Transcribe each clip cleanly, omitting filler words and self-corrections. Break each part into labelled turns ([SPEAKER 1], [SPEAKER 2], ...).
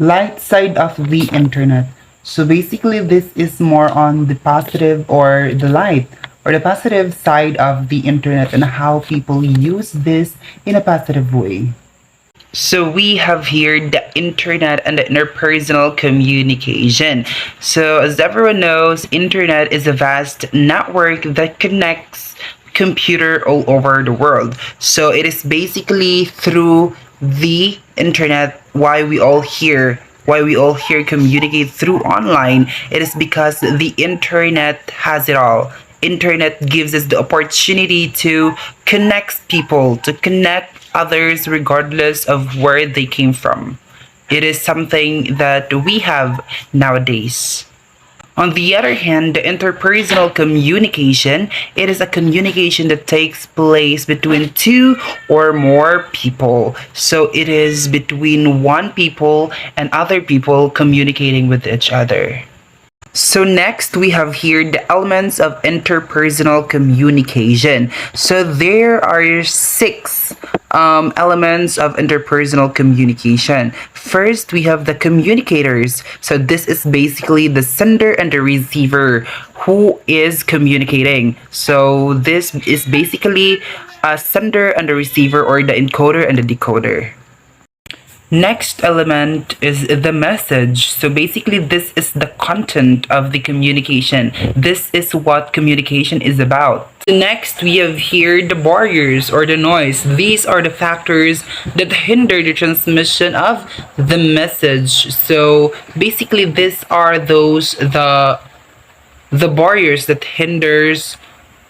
[SPEAKER 1] light side of the internet. So basically, this is more on the positive or the light or the positive side of the internet and how people use this in a positive way. So we have here the internet and the interpersonal communication. So as everyone knows, internet is a vast network that connects computer all over the world. So it is basically through the internet why we all here communicate through online. It is because the internet has it all. Internet gives us the opportunity to connect people, to connect others regardless of where they came from. It is something that we have nowadays. On the other hand, the interpersonal communication, it is a communication that takes place between two or more people. So it is between one people and other people communicating with each other. So next we have here the elements of interpersonal communication. So there are six elements of interpersonal communication. First, we have the communicators. So this is basically the sender and the receiver who is communicating. So this is basically a sender and the receiver, or the encoder and the decoder. Next element is the message. So basically, this is the content of the communication. This is what communication is about. Next, we have here the barriers or the noise. These are the factors that hinder the transmission of the message. So basically, these are the barriers that hinders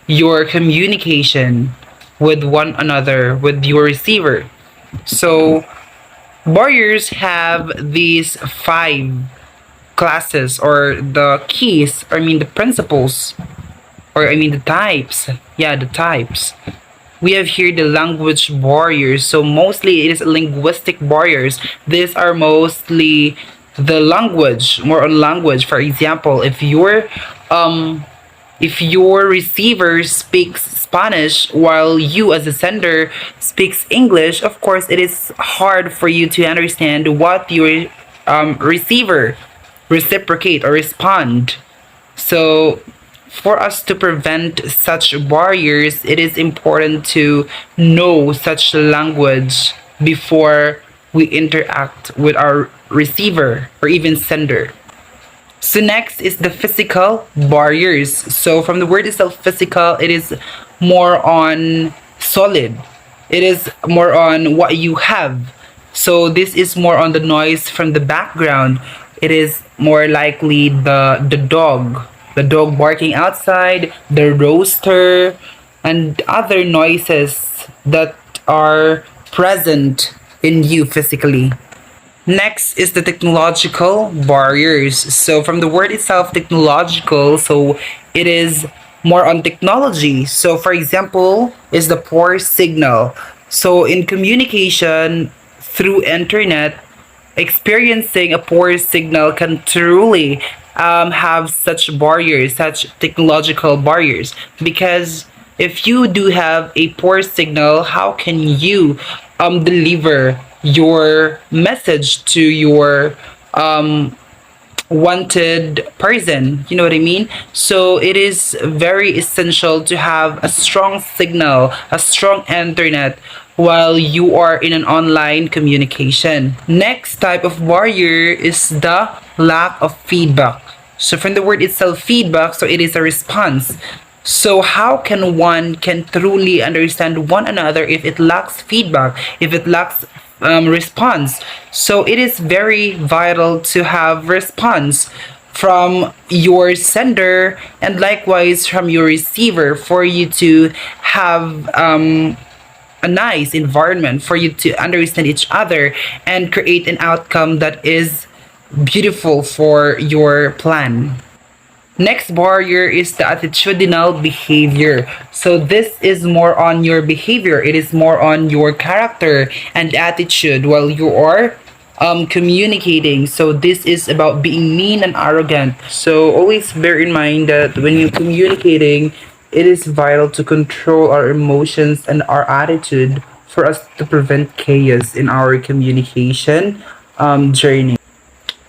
[SPEAKER 1] your communication with one another, with your receiver. So barriers have these five classes, or the keys, the principles, or the types. Yeah, the types. We have here the language barriers. So mostly it is linguistic barriers. These are mostly the language, more on language. For example, if your receiver speaks Spanish while you as a sender speaks English, of course it is hard for you to understand what your receiver reciprocate or respond. So for us to prevent such barriers, it is important to know such language before we interact with our receiver or even sender. So next is the physical barriers. So from the word itself, physical, it is more on solid. It is more on what you have. So this is more on the noise from the background. It is more likely the dog barking outside, the roaster, and other noises that are present in you physically. Next is the technological barriers. So from the word itself, technological, so it is more on technology. So for example, is the poor signal. So in communication through internet, experiencing a poor signal can truly have such barriers, such technological barriers. Because if you do have a poor signal, how can you deliver your message to your wanted person? You know what I mean? So it is very essential to have a strong signal, a strong internet while you are in an online communication. Next type of barrier is the lack of feedback. So from the word itself, feedback, so it is a response. So how can one can truly understand one another if it lacks feedback, if it lacks response? So it is very vital to have response from your sender and likewise from your receiver for you to have a nice environment, for you to understand each other and create an outcome that is beautiful for your plan. Next barrier is the attitudinal behavior. So this is more on your behavior. It is more on your character and attitude while you are communicating. So this is about being mean and arrogant. So always bear in mind that when you're communicating, it is vital to control our emotions and our attitude for us to prevent chaos in our communication journey.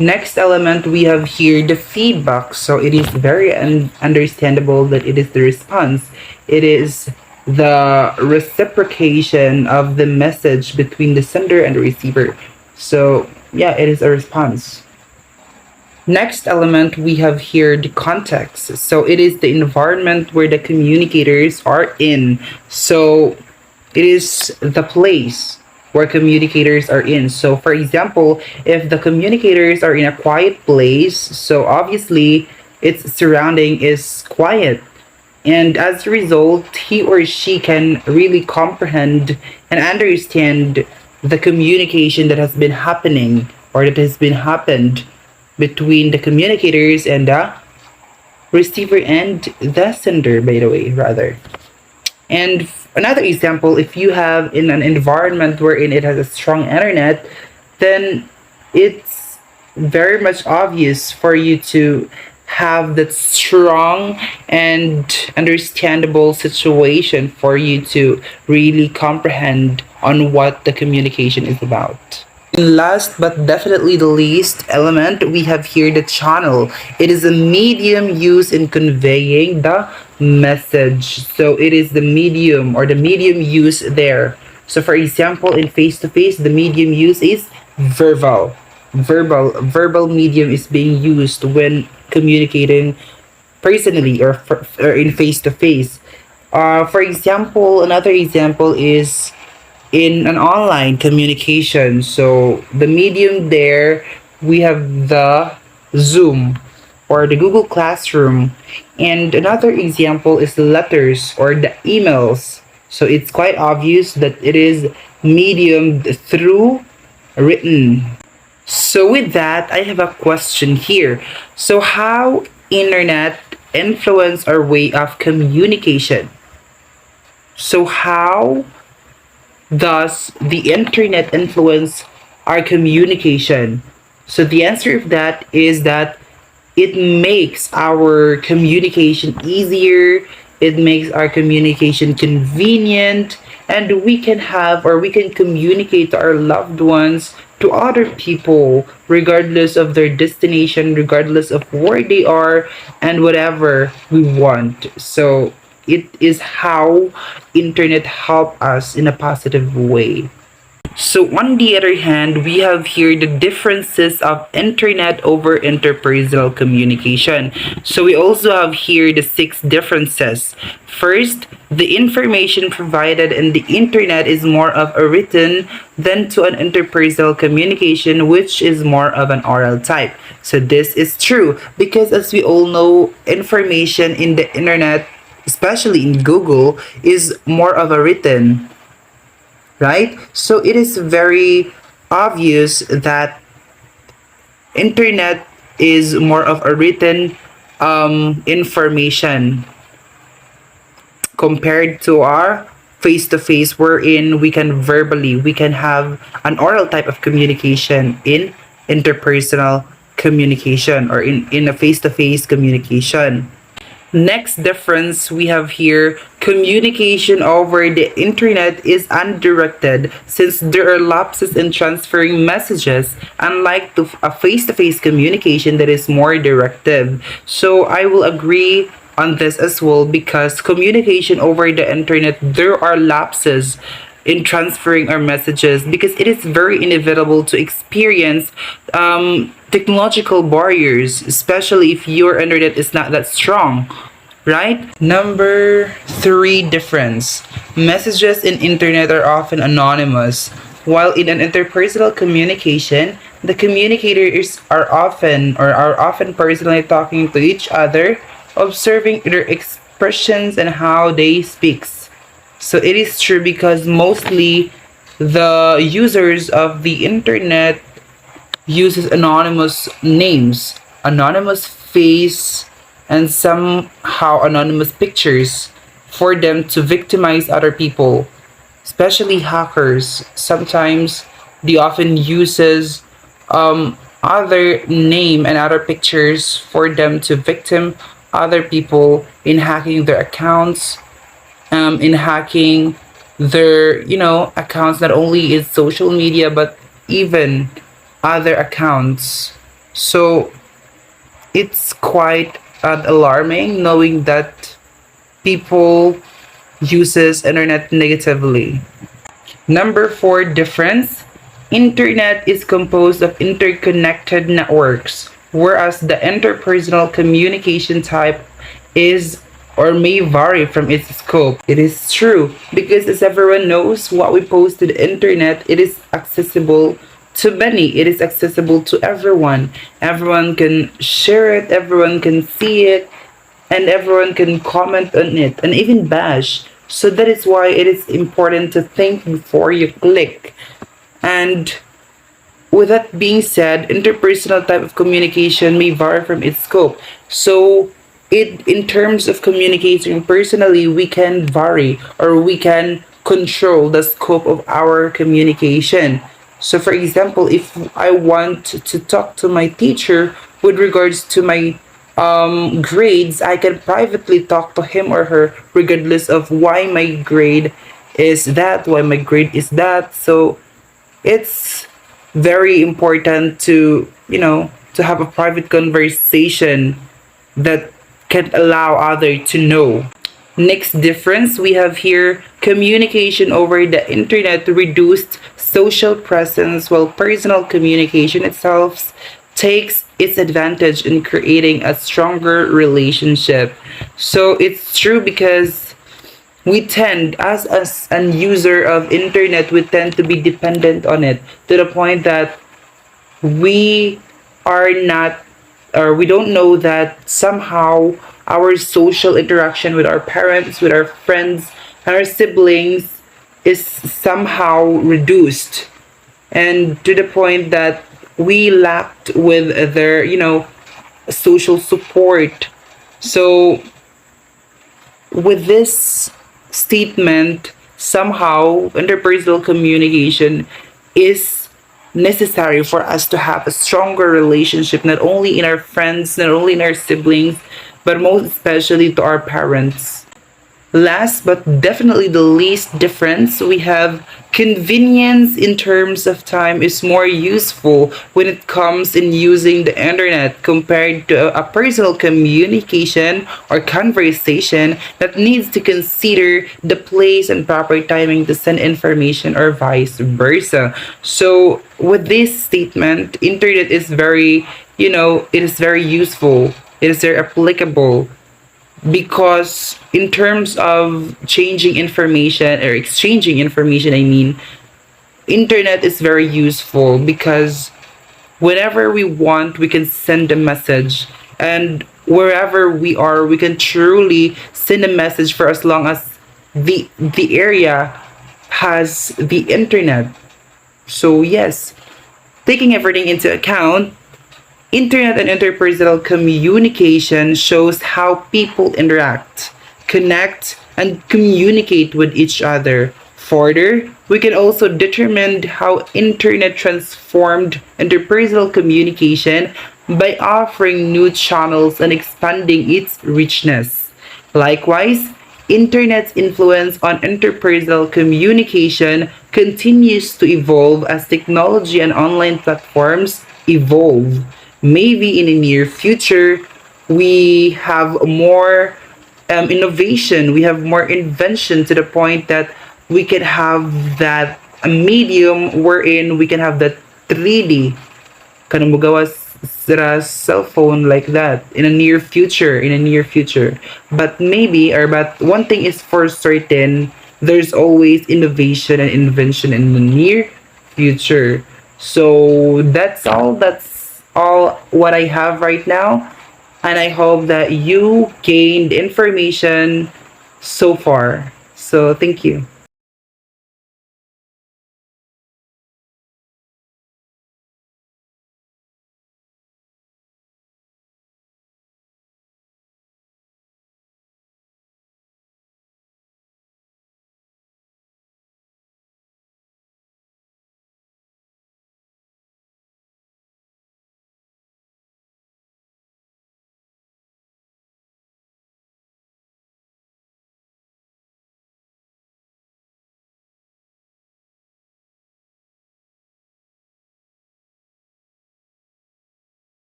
[SPEAKER 1] Next element we have here the feedback. So it is very understandable that it is the response. It is the reciprocation of the message between the sender and the receiver. So yeah, it is a response. Next element we have here the context. So it is the environment where the communicators are in. So it is the place where communicators are in. So for example, if the communicators are in a quiet place, so obviously its surrounding is quiet. And as a result, he or she can really comprehend and understand the communication that has been happening or that has been happened between the communicators and the receiver and the sender, by the way, rather. And another example, if you have in an environment wherein it has a strong internet, then it's very much obvious for you to have that strong and understandable situation for you to really comprehend on what the communication is about. Last but definitely the least element, we have here the channel. It is a medium used in conveying the message. So it is the medium or the medium used there. So for example, in face-to-face, the medium used is verbal. Verbal medium is being used when communicating personally or in face-to-face. For example, another example is in an online communication. So the medium there, we have the Zoom or the Google Classroom. And another example is the letters or the emails. So it's quite obvious that it is medium through written. So with that, I have a question here. So how internet influence our way of communication? So how does the internet influence our communication? So the answer of that is that it makes our communication easier, it makes our communication convenient, and we can have or we can communicate to our loved ones, to other people, regardless of their destination, regardless of where they are, and whatever we want. So it is how internet help us in a positive way. So on the other hand, we have here the differences of internet over interpersonal communication. So we also have here the 6 differences. First, the information provided in the internet is more of a written than to an interpersonal communication, which is more of an oral type. So this is true because as we all know, information in the internet, especially in Google, is more of a written, right? So it is very obvious that internet is more of a written information compared to our face-to-face, wherein we can have an oral type of communication in interpersonal communication or in a face-to-face communication. Next difference we have here, communication over the internet is undirected since there are lapses in transferring messages, unlike to a face-to-face communication that is more directive. So I will agree on this as well because communication over the internet, there are lapses in transferring our messages because it is very inevitable to experience technological barriers, especially if your internet is not that strong, right? Number 3 difference. Messages in internet are often anonymous, while in an interpersonal communication, the communicators are often personally talking to each other, observing their expressions and how they speak. So it is true because mostly the users of the internet uses anonymous names, anonymous face, and somehow anonymous pictures for them to victimize other people, especially hackers. Sometimes they often uses other name and other pictures for them to victim other people in hacking their accounts, in hacking their accounts, not only in social media but even other accounts So it's quite alarming knowing that people uses internet negatively. Number four difference, internet is composed of interconnected networks, whereas the interpersonal communication type is or may vary from its scope. It is true because as everyone knows, what we post to the internet, it is accessible to many. It is accessible to everyone. Everyone can share it, everyone can see it, and everyone can comment on it and even bash. So that is why it is important to think before you click. And with that being said, interpersonal type of communication may vary from its scope. So it in terms of communicating personally, we can vary or we can control the scope of our communication. So for example, if I want to talk to my teacher with regards to my grades, I can privately talk to him or her regardless of why my grade is that, why my grade is that. So it's very important to, to have a private conversation that can allow others to know. Next difference we have here, communication over the internet reduced social presence while personal communication itself takes its advantage in creating a stronger relationship. So it's true because we tend as an user of internet, we tend to be dependent on it to the point that we are not or we don't know that somehow our social interaction with our parents, with our friends, and our siblings is somehow reduced, and to the point that we lacked with their, social support. So with this statement, somehow interpersonal communication is necessary for us to have a stronger relationship, not only in our friends, not only in our siblings, but most especially to our parents. Last but definitely the least difference, we have convenience in terms of time is more useful when it comes in using the internet compared to a personal communication or conversation that needs to consider the place and proper timing to send information or vice versa. So with this statement, internet is very, it is very useful. It is very applicable because in terms of changing information or exchanging information, I mean, internet is very useful because whenever we want, we can send a message, and wherever we are, we can truly send a message for as long as the area has the internet. So yes, taking everything into account, internet and interpersonal communication shows how people interact, connect, and communicate with each other. Further, we can also determine how internet transformed interpersonal communication by offering new channels and expanding its richness. Likewise, internet's influence on interpersonal communication continues to evolve as technology and online platforms evolve. Maybe in the near future, we have more innovation, we have more invention to the point that we can have that a medium wherein we can have that 3D kanang magawa sa cell phone like that in a near future. But maybe, or but one thing is for certain, there's always innovation and invention in the near future. So that's all what I have right now, and I hope that you gained information so far. So thank you.